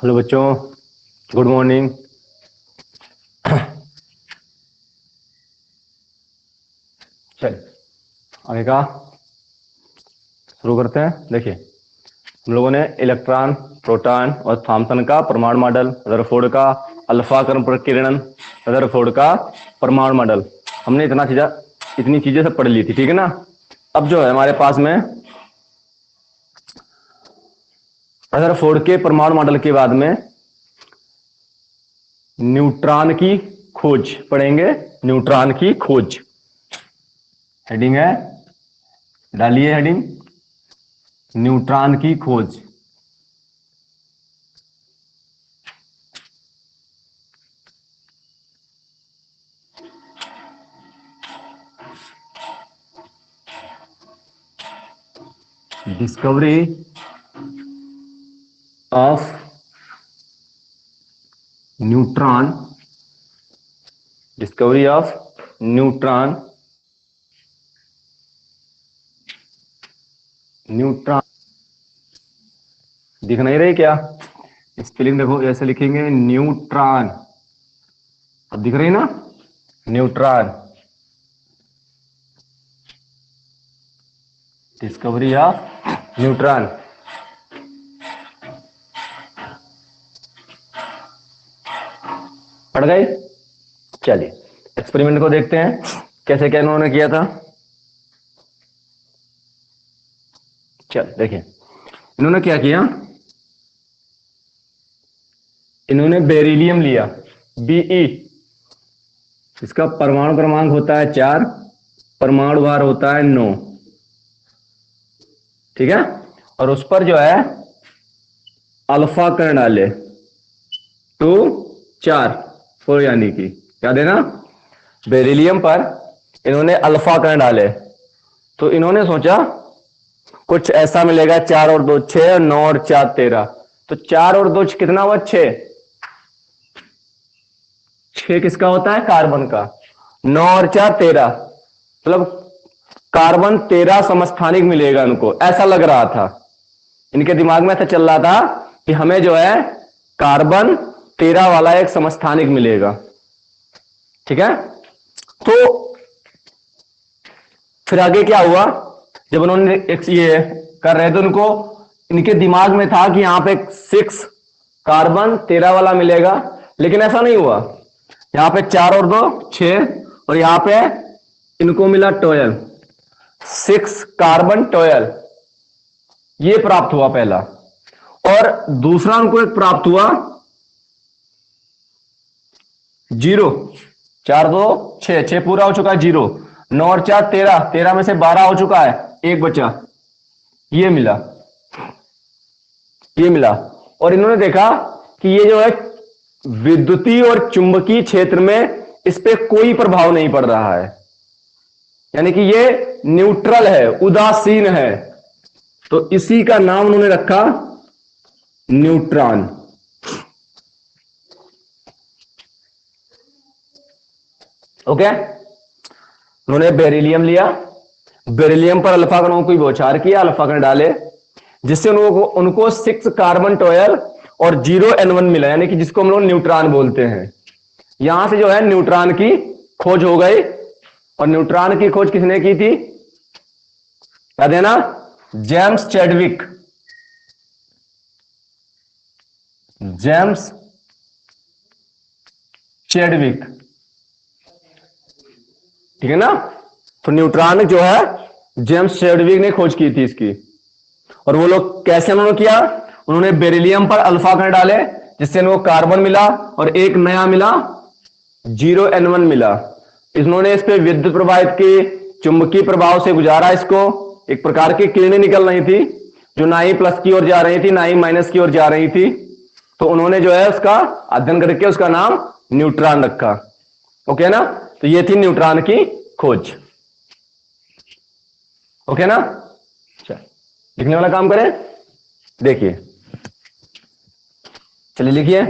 Hello बच्चों, good morning. चल आगे का शुरू करते हैं। देखिए, हम लोगों ने इलेक्ट्रॉन, प्रोटॉन और थॉम्सन का परमाणु मॉडल, रदरफोर्ड का अल्फा कण प्रकीर्णन, रदरफोर्ड का परमाणु मॉडल, हमने इतनी चीजें सब पढ़ ली थी। ठीक है ना। अब जो है हमारे पास में रदरफोर्ड के परमाणु मॉडल के बाद में न्यूट्रॉन की खोज पढ़ेंगे। न्यूट्रॉन की खोज हेडिंग है, डालिए हेडिंग, न्यूट्रॉन की खोज। Discovery of neutron, discovery of neutron, neutron दिख नहीं रही क्या? स्पेलिंग देखो, ऐसे लिखेंगे न्यूट्रॉन। अब दिख रही ना, न्यूट्रॉन। Discovery of neutron. पढ़ गए? चलिए एक्सपेरिमेंट को देखते हैं, कैसे क्या इन्होंने किया था। चल देखिए, इन्होंने क्या किया। इन्होंने बेरिलियम लिया, बीई। इसका परमाणु क्रमांक होता है 4, परमाणु भार होता है 9। ठीक है। और उस पर जो है अल्फा कण डाले, 2 4 4, यानी कि क्या देना, बेरिलियम पर इन्होंने अल्फा कण डाले। तो इन्होंने सोचा कुछ ऐसा मिलेगा, 4 और 2 6, 9 और 4 13। तो 4 और 2 कितना हुआ, 6। 6 किसका होता है, कार्बन का। 9 और 4 13, मतलब कार्बन 13 समस्थानिक मिलेगा इनको, ऐसा लग रहा था। इनके दिमाग में ऐसा चल रहा था कि हमें जो है कार्बन 13 वाला एक समस्थानिक मिलेगा। ठीक है। तो फिर आगे क्या हुआ, जब उन्होंने ये कर रहे थे, उनको इनके दिमाग में था कि यहां पे 6 कार्बन 13 वाला मिलेगा, लेकिन ऐसा नहीं हुआ। यहां पे 4 और 2 6, और यहां पे इनको मिला 12, 6 कार्बन 12, ये प्राप्त हुआ पहला। और दूसरा उनको एक प्राप्त हुआ 0, 4 2 6, 6 पूरा हो चुका है, 0। 9 और 4 13, 13 में से 12 हो चुका है, एक बचा, ये मिला, ये मिला। और इन्होंने देखा कि ये जो है विद्युतीय और चुंबकीय क्षेत्र में इस पे कोई प्रभाव नहीं पड़ रहा है, यानी कि ये न्यूट्रल है, उदासीन है। तो इसी का नाम उन्होंने रखा न्यूट्रॉन। ओके। उन्होंने बेरिलियम लिया, बेरिलियम पर अल्फा कणों को बौछार किया, अल्फा कण डाले, जिससे उनको 6 कार्बन 12 और 0 N1 मिला, यानी कि जिसको हम लोग न्यूट्रॉन बोलते हैं। यहां से जो है न्यूट्रॉन की खोज हो गई। और न्यूट्रॉन की खोज किसने की थी, याद है ना, जेम्स चैडविक। जेम्स चैडविक, ठीक है ना। तो न्यूट्रॉन जो है जेम्स चैडविक ने खोज की थी इसकी। और वो लोग कैसे उन्होंने किया, उन्होंने बेरिलियम पर अल्फा कण डाले, जिससे इनको कार्बन मिला और एक नया मिला, 0 N1 मिला। इन्होंने इस पे विद्युत प्रवाहित की, चुंबकीय प्रभाव से गुजारा इसको। एक प्रकार की किरणें निकल रही थी, जो ना ही प्लस की ओर जा रही थी ना ही माइनस की ओर जा रही थी। तो उन्होंने जो है उसका अध्ययन करके उसका नाम न्यूट्रॉन रखा। ओके ना। तो ये थी न्यूट्रॉन की खोज। ओके ना। चल लिखने वाला काम करें, देखिए, चलिए लिखिए।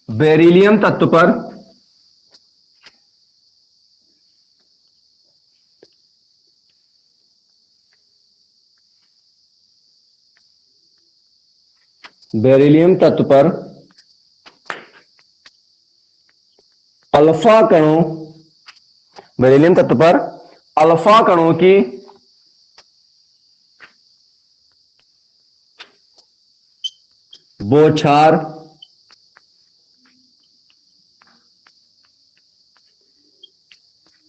बेरिलियम तत्व पर बेरिलियम तत्व पर अल्फा कणों, बेरिलियम तत्व पर अल्फा कणों की बौछार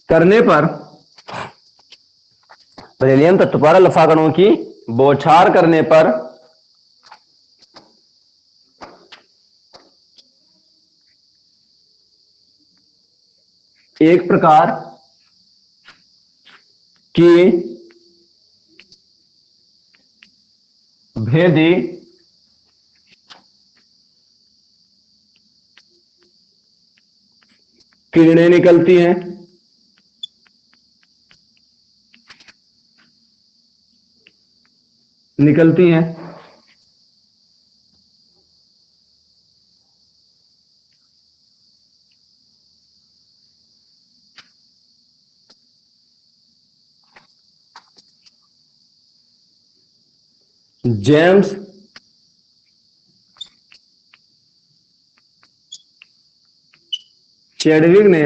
करने पर, बेरिलियम तत्व पर अल्फा कणों की बौछार करने पर एक प्रकार की भेदी किरणें निकलती हैं। निकलती हैं जेम्स चैडविक ने,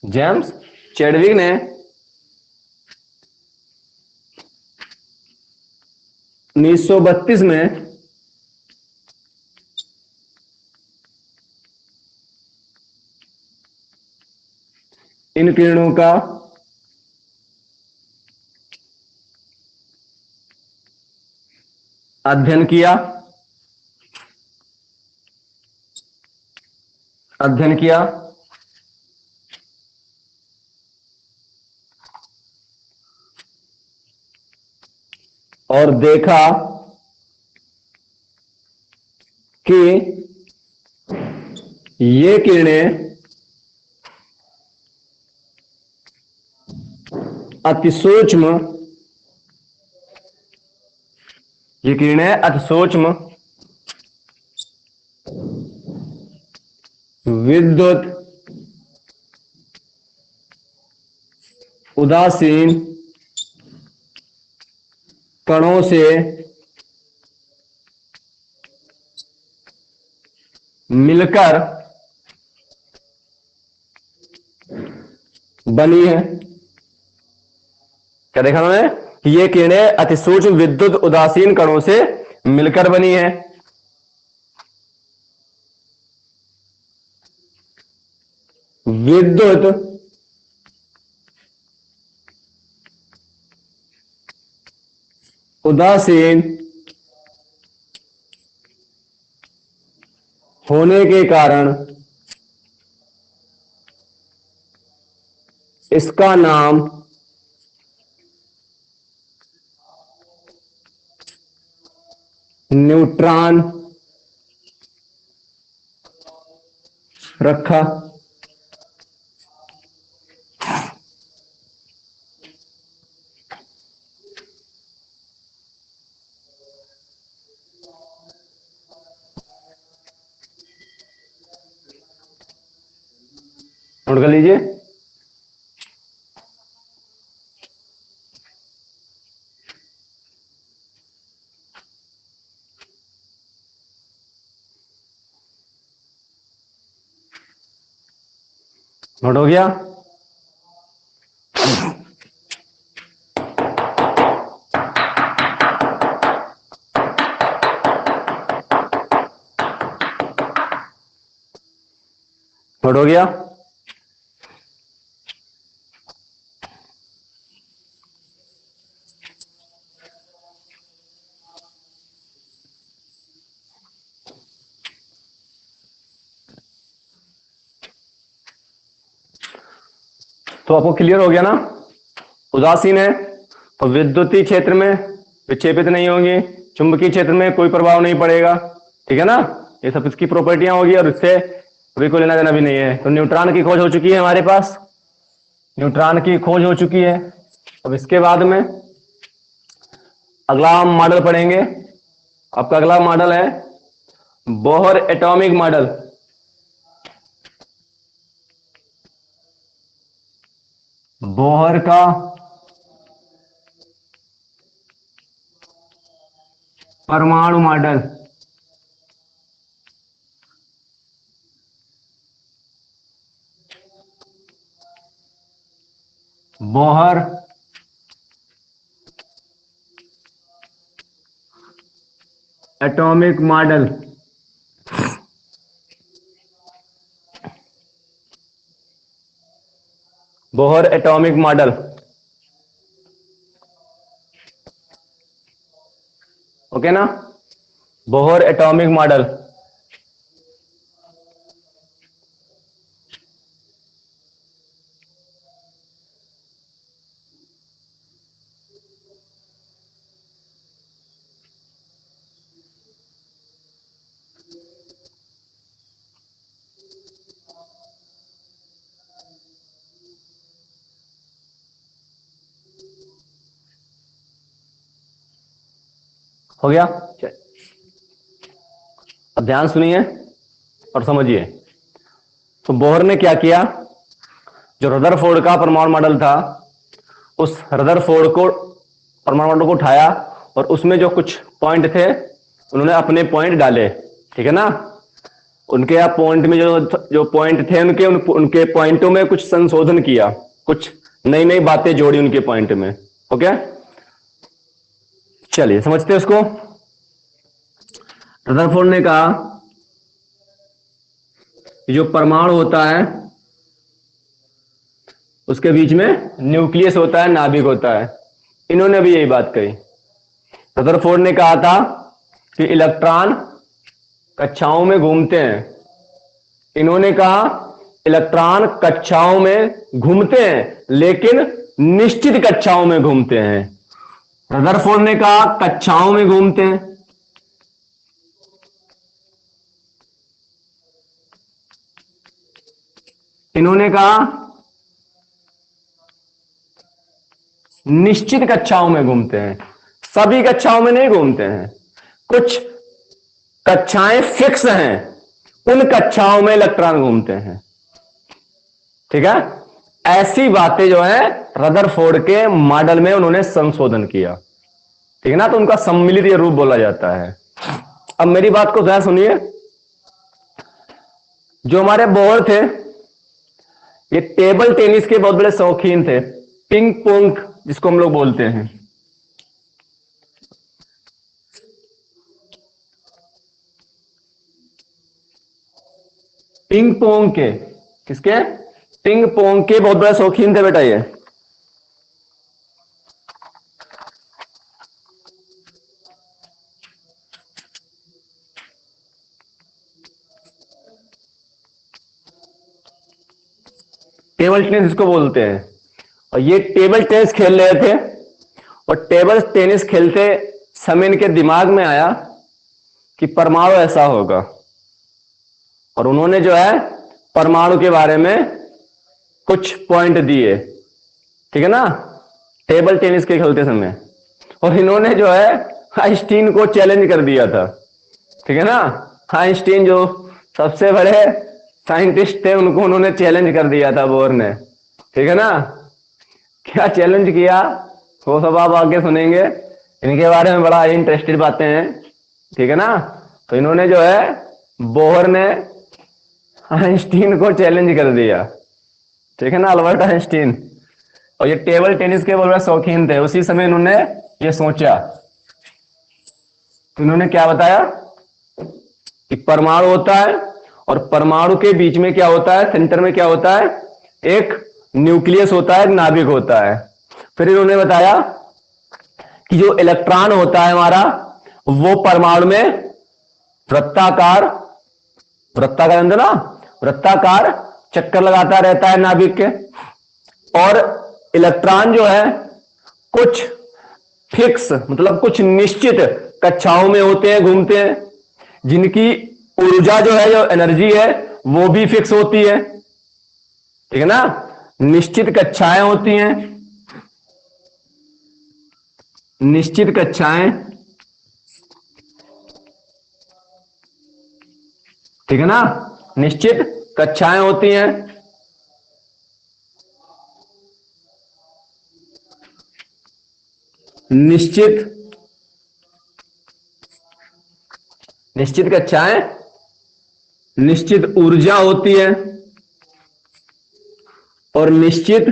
जेम्स चैडविक ने 1932 में इन किरणों का अध्ययन किया, अध्ययन किया और देखा कि ये किरणें अति सूक्ष्म, ये किरणें अति सूक्ष्म विद्युत उदासीन कणों से मिलकर बनी है। क्या देखा उन्होंने कि ये किरणें अति सूक्ष्म विद्युत उदासीन कणों से मिलकर बनी है। विद्युत उदासीन होने के कारण इसका नाम न्यूट्रॉन रखा। नोट कर लीजिए। नोट हो गया। नोट हो गया। तो आपको क्लियर हो गया ना, उदासीन है तो विद्युतीय क्षेत्र में विक्षेपित नहीं होंगी, चुंबकीय क्षेत्र में कोई प्रभाव नहीं पड़ेगा। ठीक है ना, ये सब इसकी प्रॉपर्टियां होगी और इससे अभी कोई लेना देना भी नहीं है। तो न्यूट्रॉन की खोज हो चुकी है हमारे पास, न्यूट्रॉन की खोज हो चुकी है। अब इसके बाद में अगला हम मॉडल पढ़ेंगे। आपका अगला मॉडल है बोहर एटॉमिक मॉडल। बोहर का परमाणु model. Bohr atomic model. Bohr atomic model. Okay ना, बोहर एटॉमिक मॉडल। हो गया। अब ध्यान सुनिए और समझिए। तो बोहर ने क्या किया, जो रदरफोर्ड का परमाणु मॉडल था, उस रदरफोर्ड को परमाणु मॉडल को उठाया और उसमें जो कुछ पॉइंट थे उन्होंने अपने पॉइंट डाले। ठीक है ना, उनके आप पॉइंट में जो जो पॉइंट थे उनके पॉइंटों में कुछ संशोधन किया, कुछ नई नई बातें जोड़ी उनके पॉइंट में। ओके, चलिए समझते हैं उसको। रदरफोर्ड ने कहा कि जो परमाणु होता है उसके बीच में न्यूक्लियस होता है, नाभिक होता है। इन्होंने भी यही बात कही। रदरफोर्ड ने कहा था कि इलेक्ट्रॉन कक्षाओं में घूमते हैं। इन्होंने कहा इलेक्ट्रॉन कक्षाओं में घूमते हैं लेकिन निश्चित कक्षाओं में घूमते हैं। रदरफोर्ड ने कहा कक्षाओं में घूमते हैं। इन्होंने कहा निश्चित कक्षाओं में घूमते हैं। सभी कक्षाओं में नहीं घूमते हैं, कुछ कक्षाएं फिक्स हैं, उन कक्षाओं में इलेक्ट्रॉन घूमते हैं। ठीक है, ऐसी बातें जो है रदरफोर्ड के मॉडल में उन्होंने संशोधन किया। ठीक है ना, तो उनका सम्मिलित रूप बोला जाता है। अब मेरी बात को जरा सुनिए। जो हमारे बोहर थे ये टेबल टेनिस के बहुत बड़े शौकीन थे, पिंग पोंग जिसको हम लोग बोलते हैं। पिंग पोंग के, किसके? पिंग पोंग के बहुत बड़े शौकीन थे बेटा ये। टेबल टेनिस इसको बोलते हैं। और ये टेबल टेनिस खेल रहे थे और टेबल टेनिस खेलते समय इनके दिमाग में आया कि परमाणु ऐसा होगा, और उन्होंने जो है परमाणु के बारे में कुछ पॉइंट दिए। ठीक है ना, टेबल टेनिस के खेलते समय। और इन्होंने जो है आइंस्टीन को चैलेंज कर दिया था। ठीक है ना, आइंस्टीन जो सबसे बड़े साइंटिस्ट थे उनको उन्होंने चैलेंज कर दिया था बोर ने। ठीक है ना, क्या चैलेंज किया वो सब आप आगे सुनेंगे, इनके बारे में बड़ा इंटरेस्टेड बातें हैं। ठीक है ना, तो इन्होंने जो है बोहर ने आइंस्टीन को चैलेंज कर दिया। ठीक है ना, अल्बर्ट आइंस्टीन। और ये टेबल टेनिस के बहुत शौकीन थे। उसी समय इन्होंने ये सोचा, तो इन्होंने क्या बताया कि परमाणु होता है और परमाणु के बीच में क्या होता है, सेंटर में क्या होता है, एक न्यूक्लियस होता है, एक नाभिक होता है। फिर इन्होंने बताया कि जो इलेक्ट्रॉन होता है हमारा वो परमाणु में वृत्ताकार, वृत्ताकार अंदर ना, वृत्ताकार चक्कर लगाता रहता है नाभिक के। और इलेक्ट्रॉन जो है कुछ फिक्स, मतलब कुछ निश्चित कक्षाओं में होते हैं, घूमते हैं, जिनकी ऊर्जा जो है, जो एनर्जी है वो भी फिक्स होती है। ठीक है ना, निश्चित कक्षाएं होती हैं, निश्चित कक्षाएं। ठीक है ना, निश्चित कक्षाएं होती हैं। निश्चित निश्चित कक्षाएं निश्चित ऊर्जा होती है और निश्चित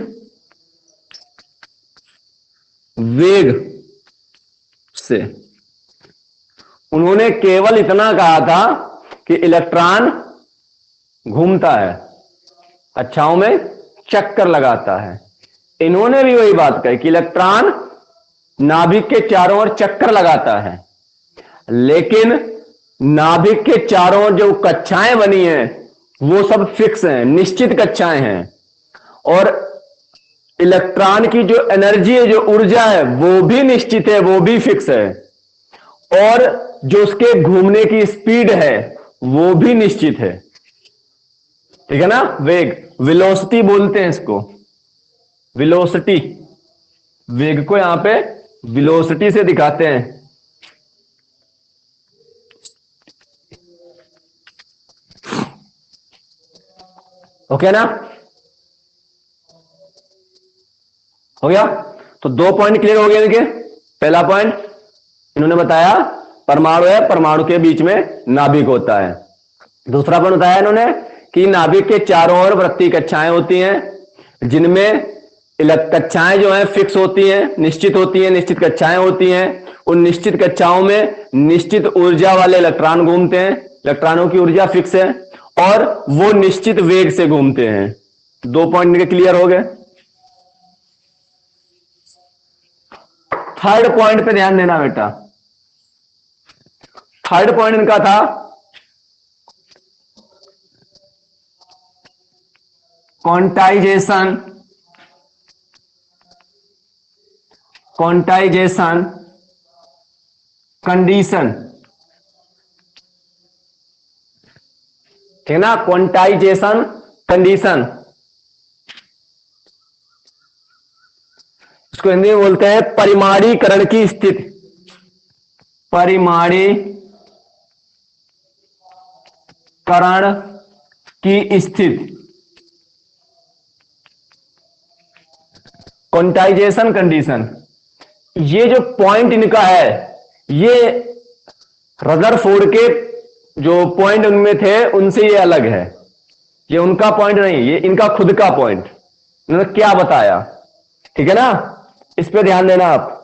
वेग से। उन्होंने केवल इतना कहा था कि इलेक्ट्रॉन घूमता है, कक्षाओं में चक्कर लगाता है। इन्होंने भी वही बात कही कि इलेक्ट्रॉन नाभिक के चारों ओर चक्कर लगाता है, लेकिन नाभिक के चारों ओर जो कक्षाएं बनी हैं वो सब फिक्स हैं, निश्चित कक्षाएं हैं। और इलेक्ट्रॉन की जो एनर्जी है, जो ऊर्जा है, वो भी निश्चित है, वो भी फिक्स है। और जो उसके घूमने की स्पीड है वो भी निश्चित है। ठीक है ना? वेग, वेलोसिटी बोलते हैं इसको, वेलोसिटी। वेग को यहां पे वेलोसिटी से दिखाते हैं। ओके ना? हो गया? तो 2 पॉइंट क्लियर हो गए इनके। पहला पॉइंट इन्होंने बताया परमाणु है, परमाणु के बीच में नाभिक होता है। दूसरा पॉइंट बताया इन्होंने कि नाभिक के चारों ओर वृत्तीय कक्षाएं होती हैं, जिनमें कक्षाएं जो हैं फिक्स होती हैं, निश्चित होती हैं, निश्चित कक्षाएं होती हैं। उन निश्चित कक्षाओं में निश्चित ऊर्जा वाले इलेक्ट्रॉन घूमते हैं, इलेक्ट्रॉनों की ऊर्जा फिक्स है और वो निश्चित वेग से घूमते हैं। 2 पॉइंट इनके क्लियर हो गए। थर्ड पॉइंट पे ध्यान देना बेटा। थर्ड पॉइंट इनका था क्वांटाइजेशन, क्वांटाइजेशन कंडीशन। ठीक है ना? क्वांटाइजेशन कंडीशन, इसको हिंदी में बोलते हैं परिमाणीकरण की स्थिति। परिमाणीकरण की स्थिति, क्वांटाइजेशन कंडीशन। ये जो पॉइंट इनका है, ये रदरफोर्ड के जो पॉइंट उनमें थे उनसे ये अलग है। ये उनका पॉइंट नहीं, ये इनका खुद का पॉइंट। इन्होंने क्या बताया? ठीक है ना? इस पे ध्यान देना आप।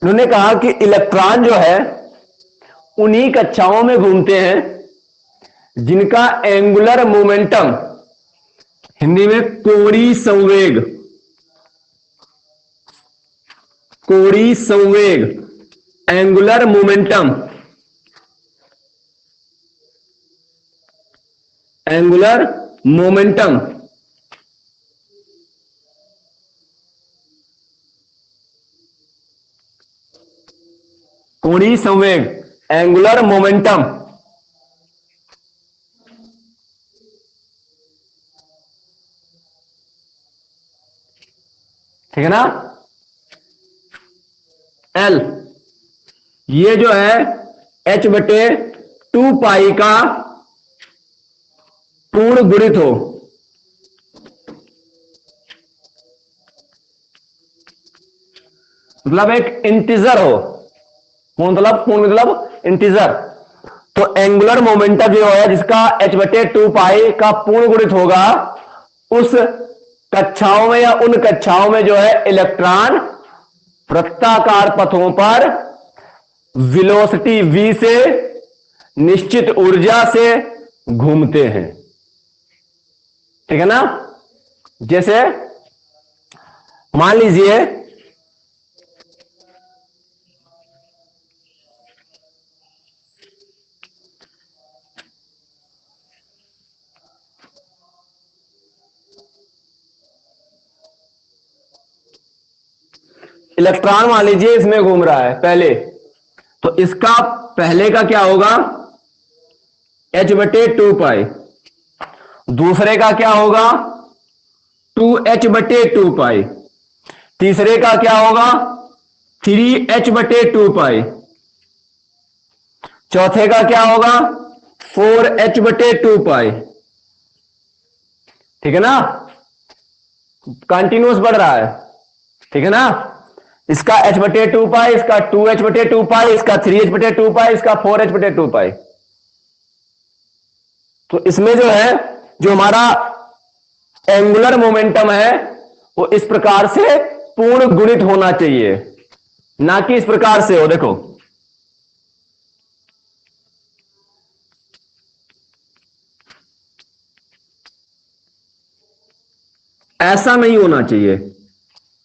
उन्होंने कहा कि इलेक्ट्रॉन जो है उन्हीं कक्षाओं में घूमते हैं जिनका एंगुलर मोमेंटम, हिंदी में कोणीय संवेग, कोणीय संवेग, एंगुलर मोमेंटम, एंगुलर मोमेंटम कोणीय संवेग, एंगुलर मोमेंटम। ठीक है ना? एल, ये जो है h/2π का पूर्ण गुणित हो। मतलब एक इंटीजर हो। पूर्ण मतलब इंटीजर। तो एंगुलर मोमेंटम जो है जिसका h/2π का पूर्ण गुणित होगा, उस कक्षाओं में या उन कक्षाओं में जो है इलेक्ट्रॉन वृत्ताकार पथों पर वेलोसिटी v से, निश्चित ऊर्जा से घूमते हैं। ठीक है ना? जैसे मान लीजिए इलेक्ट्रॉन, मान लीजिए इसमें घूम रहा है पहले, तो इसका पहले का क्या होगा? h/2π। दूसरे का क्या होगा? 2h/2π। तीसरे का क्या होगा? 3h/2π। चौथे का क्या होगा? 4h/2π। ठीक है ना? कंटिन्यूअस बढ़ रहा है। ठीक है ना। इसका h/2 पाई, इसका 2h/2 पाई, इसका 3h/2 पाई, इसका 4h/2 पाई। तो इसमें जो है, जो हमारा एंगुलर मोमेंटम है वो इस प्रकार से पूर्ण गुणित होना चाहिए, ना कि इस प्रकार से हो। देखो ऐसा नहीं होना चाहिए।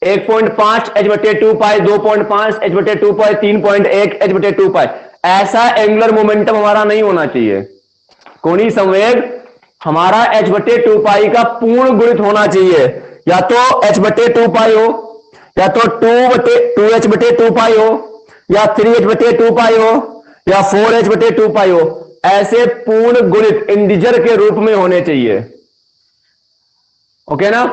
1.5 h/2 पाई, 2.5 h/2 पाई, 3.1 h/2 पाई, ऐसा एंगुलर मोमेंटम हमारा नहीं होना चाहिए। कोणीय संवेग हमारा h/2 पाई का पूर्ण गुणित होना चाहिए। या तो h/2 पाई हो, या तो 2h/2 पाई हो, या 3h/2 पाई हो, या 4h/2 पाई हो। ऐसे पूर्ण गुणित इंटीजर के रूप में होने चाहिए। ओके ना।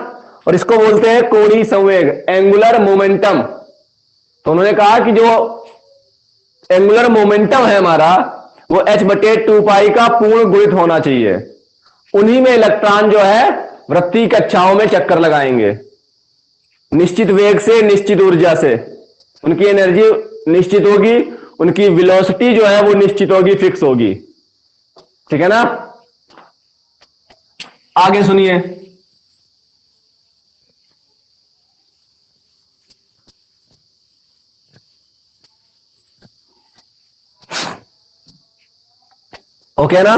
और इसको बोलते हैं कोणीय संवेग, एंगुलर मोमेंटम। तो उन्होंने कहा कि जो एंगुलर मोमेंटम है हमारा वो h/2 पाई का पूर्ण गुणित होना चाहिए। उन्हीं में इलेक्ट्रॉन जो है वृत्तीय कक्षाओं में चक्कर लगाएंगे, निश्चित वेग से, निश्चित ऊर्जा से। उनकी एनर्जी निश्चित होगी, उनकी वेलोसिटी जो है वो निश्चित होगी, फिक्स होगी। ठीक है ना। आगे सुनिए। ओके ना,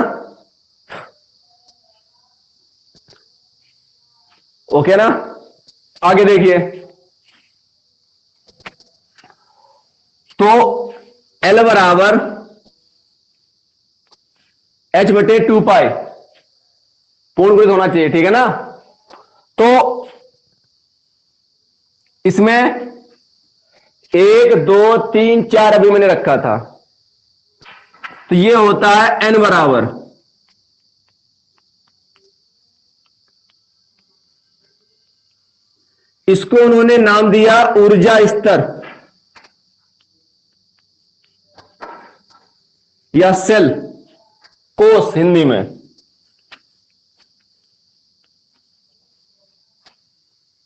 ओके ना। आगे देखिए। तो L बराबर h/2 पाई पूर्ण गुणित होना चाहिए। ठीक है ना। तो इसमें 1 2 3 4 अभी मैंने रखा था, तो ये होता है n बराबर, इसको उन्होंने नाम दिया ऊर्जा स्तर या सेल, कोष हिंदी में।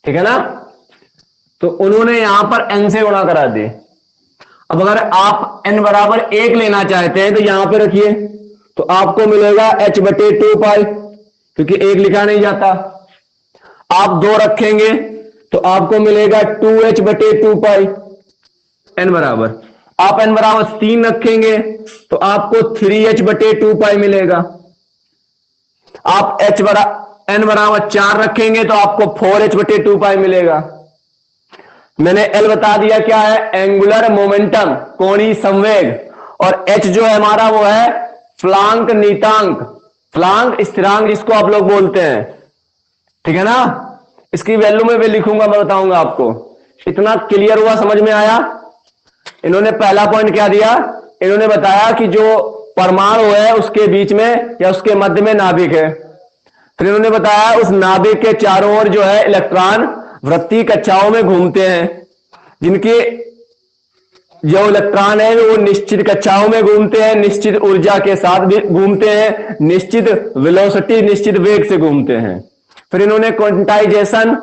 ठीक है ना। तो उन्होंने यहां पर n से गुणा करा दी। अब अगर आप n बराबर 1 लेना चाहते हैं तो यहां पे रखिए, तो आपको मिलेगा h/2 पाई, क्योंकि 1 लिखा नहीं जाता। आप 2 रखेंगे तो आपको मिलेगा 2h/2 पाई n बराबर। आप n बराबर 3 रखेंगे तो आपको 3h/2 पाई मिलेगा। आप n बराबर 4 रखेंगे तो आपको 4h/2 पाई मिलेगा। मैंने L बता दिया क्या है, एंगुलर मोमेंटम, कोणीय संवेग। और H जो है हमारा वो है फ्लांक नीतांक, फ्लांक स्थिरांक जिसको आप लोग बोलते हैं। ठीक है ना। इसकी वैल्यू में भी लिखूंगा, मैं बताऊंगा आपको। इतना क्लियर हुआ, समझ में आया। इन्होंने पहला पॉइंट क्या दिया, इन्होंने बताया कि जो परमाणु है उसके बीच में या उसके मध्य में नाभिक है। फिर इन्होंने बताया उस नाभिक के चारों ओर जो है इलेक्ट्रॉन वृत्तीय कक्षाओं में घूमते हैं, जिनके जो इलेक्ट्रॉन है वो निश्चित कक्षाओं में घूमते हैं, निश्चित ऊर्जा के साथ भी घूमते हैं, निश्चित वेलोसिटी, निश्चित वेग से घूमते हैं। फिर इन्होंने क्वांटाइजेशन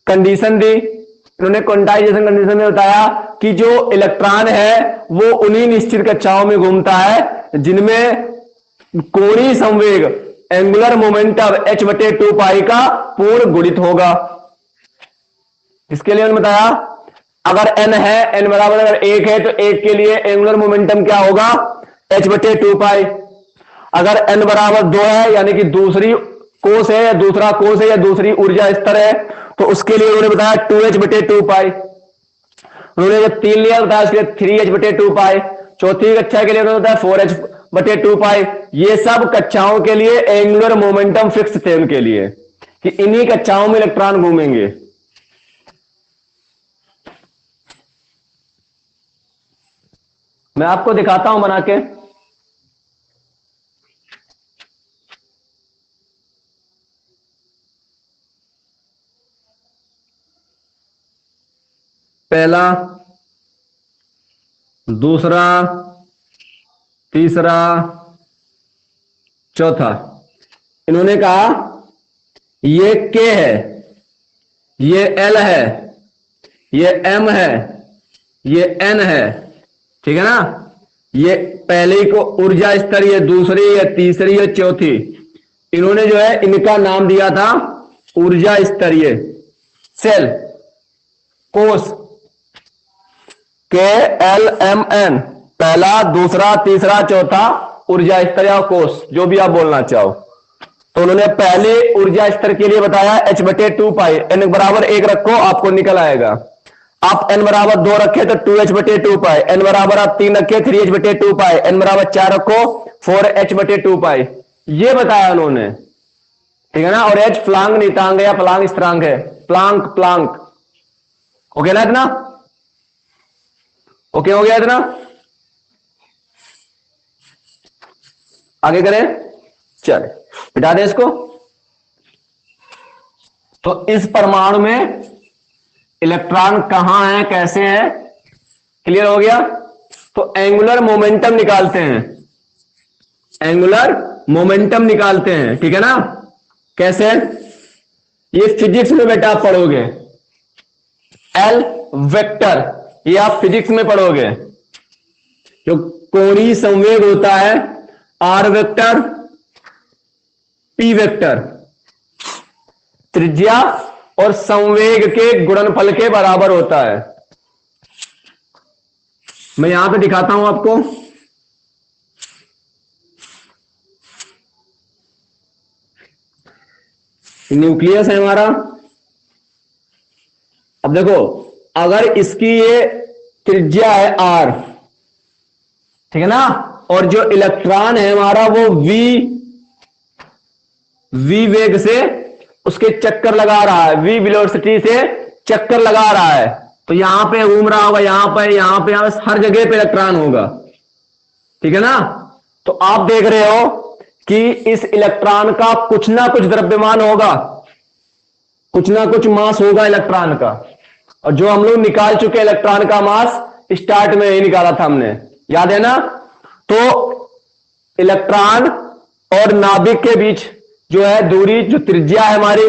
कंडीशन दी। इन्होंने क्वांटाइजेशन कंडीशन में बताया कि जो इलेक्ट्रॉन है वो उन्हीं निश्चित कक्षाओं में घूमता है जिनमें कोणीय संवेग, एंगुलर मोमेंटम h/2 पाई का पूर्ण गुणित होगा। इसके लिए उन्होंने बताया अगर n है, n बराबर अगर 1 है तो 1 के लिए एंगुलर मोमेंटम क्या होगा, h/2 पाई। अगर n बराबर 2 है, यानी कि दूसरी कोष है या दूसरा कोष है या दूसरी ऊर्जा स्तर है, तो उसके लिए उन्होंने बताया 2h/2 पाई। उन्होंने जब 3 लिया बताया उसके लिए 3h/2 पाई। चौथी कक्षा के लिए उन्होंने बताया 4h/2 पाई। ये सब कक्षाओं के लिए एंगुलर मोमेंटम फिक्स थे उनके लिए, कि इन्हीं कक्षाओं में इलेक्ट्रॉन घूमेंगे। मैं आपको दिखाता हूं बना के। पहला, दूसरा, तीसरा, चौथा। इन्होंने कहा ये K है, ये L है, ये m है, ये n है, ठीक है ना। ये पहले को ऊर्जा स्तर, ये दूसरी, ये तीसरी, ये चौथी, इन्होंने जो है इनका नाम दिया था ऊर्जा स्तरीय सेल, कोष, KLMN, पहला, दूसरा, तीसरा, चौथा ऊर्जा स्तर या कोष, जो भी आप बोलना चाहो। तो उन्होंने पहले ऊर्जा स्तर के लिए बताया h/2 पाई, n बराबर 1 रखो आपको निकल आएगा। आप n बराबर 2 रखे तो 2h/2 पाई, n बराबर आप 3 रखे 3h/2 पाई, n बराबर 4 रखो 4h/2 पाई, ये बताया उन्होंने, ठीक है ना। और h प्लांक नीतांक या प्लांक स्थिरांक है, प्लांक। ओके ना इतना, ओके हो गया इतना। आगे करें, चले मिटा दें इसको। तो इस परमाणु में इलेक्ट्रॉन कहां है, कैसे है, क्लियर हो गया। तो एंगुलर मोमेंटम निकालते हैं, एंगुलर मोमेंटम निकालते हैं, ठीक है ना। कैसे, ये फिजिक्स में बेटा आप पढ़ोगे, एल वेक्टर, ये आप फिजिक्स में पढ़ोगे। जो कोणीय संवेग होता है, आर वेक्टर, पी वेक्टर, त्रिज्या और संवेग के गुणनफल के बराबर होता है। मैं यहां पे दिखाता हूं आपको, न्यूक्लियस है हमारा। अब देखो, अगर इसकी ये त्रिज्या है आर, ठीक है ना, और जो इलेक्ट्रॉन है हमारा वो वी वेग से उसके चक्कर लगा रहा है, वी वेलोसिटी से चक्कर लगा रहा है, तो यहां पे घूम रहा होगा, यहां पे हर जगह पे इलेक्ट्रॉन होगा, ठीक है ना। तो आप देख रहे हो कि इस इलेक्ट्रॉन का कुछ ना कुछ द्रव्यमान होगा, कुछ ना कुछ मास होगा इलेक्ट्रॉन का। और जो हम लोग निकाल चुके इलेक्ट्रॉन का मास स्टार्ट में ही निकाला था हमने, याद है ना। तो इलेक्ट्रॉन और नाभिक के बीच जो है दूरी, जो त्रिज्या है हमारी,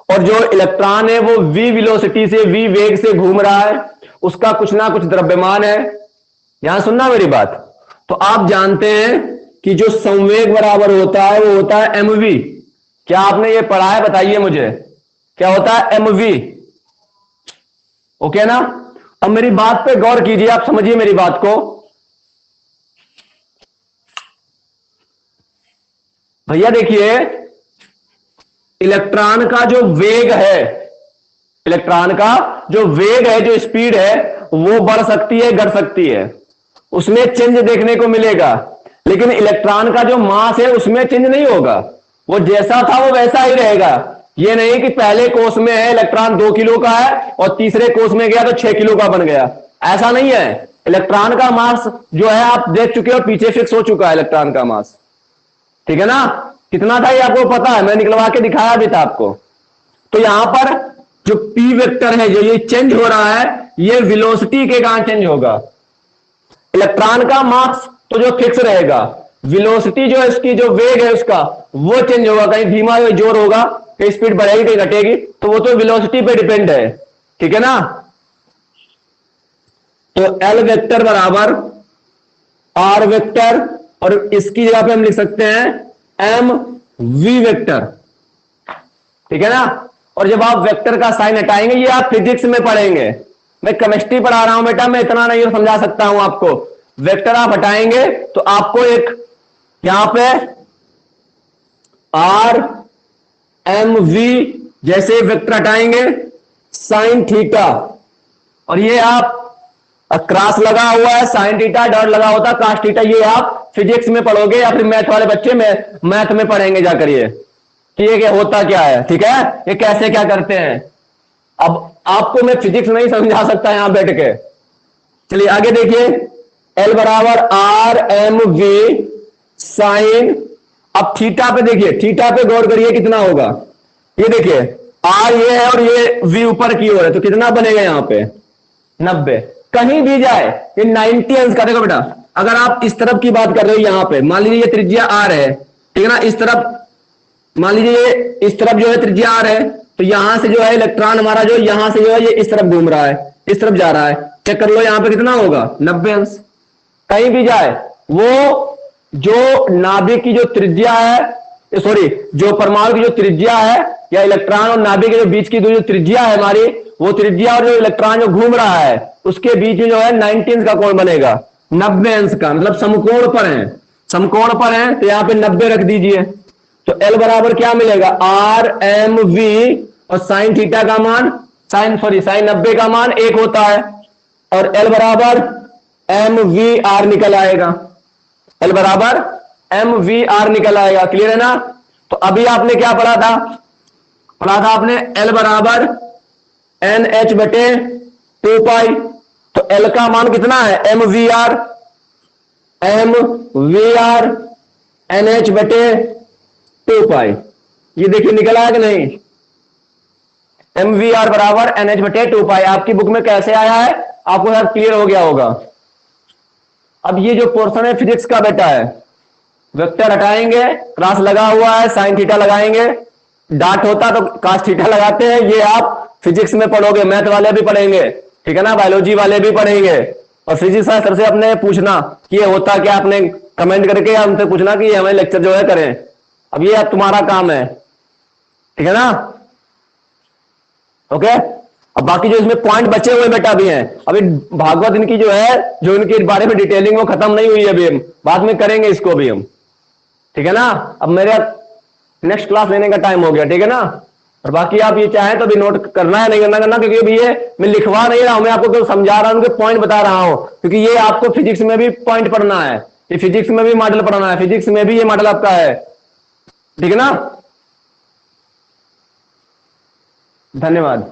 और जो इलेक्ट्रॉन है वो वी वेलोसिटी से, वी वेग से घूम रहा है, उसका कुछ ना कुछ द्रव्यमान है। यहां सुनना मेरी बात। तो आप जानते हैं कि जो संवेग बराबर होता है वो होता है mv। क्या आपने ये पढ़ा है, बताइए मुझे, क्या होता है mv, ओके ना। अब मेरी बात पे गौर कीजिए, आप समझिए मेरी बात को। भैया देखिए, इलेक्ट्रॉन का जो वेग है, इलेक्ट्रॉन का जो वेग है, जो स्पीड है, वो बढ़ सकती है, घट सकती है, उसमें चेंज देखने को मिलेगा। लेकिन इलेक्ट्रॉन का जो मास है उसमें चेंज नहीं होगा, वो जैसा था वो वैसा ही रहेगा। ये नहीं कि पहले कोष में है इलेक्ट्रॉन 2 किलो का है और तीसरे कोष में गया तो 6 किलो का बन गया, ऐसा नहीं है। इलेक्ट्रॉन का मास जो है आप देख चुके हो, पीछे फिक्स हो चुका है इलेक्ट्रॉन का मास, ठीक है ना। कितना था ये आपको पता है, मैं निकलवा के दिखाया भी था आपको। तो यहां पर जो पी वेक्टर है, जो ये चेंज हो रहा है, ये वेलोसिटी के कारण चेंज होगा। इलेक्ट्रॉन का मास तो जो फिक्स रहेगा, वेलोसिटी जो इसकी जो वेग है उसका वो चेंज होगा, कहीं धीमा या जोर होगा, कहीं स्पीड बढ़ेगी कहीं घटेगी, तो वो तो वेलोसिटी पे डिपेंड है, ठीक है ना। तो एल वेक्टर बराबर आर वेक्टर, और इसकी जगह पे हम लिख सकते हैं एम वी वेक्टर, ठीक है ना। और जब आप वेक्टर का साइन हटाएंगे, ये आप फिजिक्स में पढ़ेंगे, मैं केमिस्ट्री पढ़ा रहा हूं बेटा, मैं इतना नहीं समझा सकता हूं आपको। वेक्टर आप हटाएंगे तो आपको एक यहां पे आर एम वी जैसे वेक्टर हटाएंगे, साइन थीटा, और ये आप क्रॉस लगा हुआ है, साइन थीटा, डॉट लगा होता है कॉस थीटा, ये आप फिजिक्स में पढ़ोगे या फिर मैथ वाले बच्चे में मैथ में पढ़ेंगे जाकर ये, कि ये क्या होता क्या है, ठीक है, ये कैसे क्या करते हैं। अब आपको मैं फिजिक्स नहीं समझा सकता यहां बैठ के। चलिए आगे देखिए, एल बराबर आर एम वी साइन, अब थीटा पे देखिए, थीटा पे गौर करिए कितना होगा। ये देखिए आर ये है और ये वी ऊपर की ओर है, तो कितना बनेगा यहां पे 90, कहीं भी जाए ये 90 अंश का। देखो बेटा, अगर आप इस तरफ की बात कर रहे हो, यहां पे मान लीजिए ये त्रिज्या आर है, ठीक है ना, इस तरफ मान लीजिए इस तरफ जो है त्रिज्या आर है, तो यहां से जो है इलेक्ट्रॉन हमारा जो यहां से जो है ये इस तरफ घूम रहा है, इस तरफ जा रहा है, चेक कर लो यहां पे कितना होगा 90 अंश। कहीं भी जाए वो जो नाभिक की जो त्रिज्या है, सॉरी जो परमाणु की जो त्रिज्या है या इलेक्ट्रॉन और नाभिक के जो बीच की जो त्रिज्या है हमारी, वो त्रिज्या और जो इलेक्ट्रॉन जो घूम रहा है उसके बीच में जो है 90 अंश का कोण बनेगा, 90 अंश का, मतलब समकोण पर है, समकोण पर है, तो यहां पे 90 रख दीजिए। तो एल बराबर क्या मिलेगा, आर एम वी, और साइन थीटा का मान, साइन 90 का मान 1 होता है, और एल बराबर एम वी आर निकल आएगा, एल बराबर एम वी आर निकल आएगा। क्लियर है ना? तो अभी आपने क्या पढ़ा था आपने एल बराबर एन एच बटे 2 पाई, तो एल का मान कितना है, M V R N H बटे 2 पाई। ये देखिए निकल आया कि नहीं, एम वी आर बराबर एन एच बटे 2 पाई। आपकी बुक में कैसे आया है आपको यार क्लियर हो गया होगा। अब ये जो पोर्शन है फिजिक्स का बेटा है, वेक्टर हटाएंगे, क्रॉस लगा हुआ है, साइन थीटा लगाएंगे, डाट होता तो कास थीटा लगाते हैं, ये आप फिजिक्स में पढ़ोगे, मैथ वाले भी पढ़ेंगे, ठीक है ना, बायोलॉजी वाले भी पढ़ेंगे। और फिजिक्स सर से अपने पूछना कि ये होता क्या, आपने कमेंट करके हमसे पूछना कि ये हमें लेक्चर जो है करें। अब ये अब तुम्हारा काम है, ठीक है ना, ओके। अब बाकी जो इसमें पॉइंट बचे हुए बेटा भी हैं, अभी भागवत इनकी जो है, जो इनके बारे में डिटेलिंग वो खत्म नहीं हुई है, अभी हम बाद में करेंगे इसको भी हम, ठीक है ना। अब मेरा नेक्स्ट क्लास लेने का टाइम हो गया, ठीक है ना। और बाकी आप ये चाहें तो भी नोट करना है, नहीं करना, क्योंकि अभी ये मैं लिखवा नहीं रहा हूं, मैं आपको केवल समझा रहा हूं, उनके पॉइंट बता रहा हूं, क्योंकि ये आपको फिजिक्स में भी पॉइंट पढ़ना है, ये फिजिक्स में भी मॉडल पढ़ना है, फिजिक्स में भी ये मॉडल आपका है, ठीक है ना। धन्यवाद।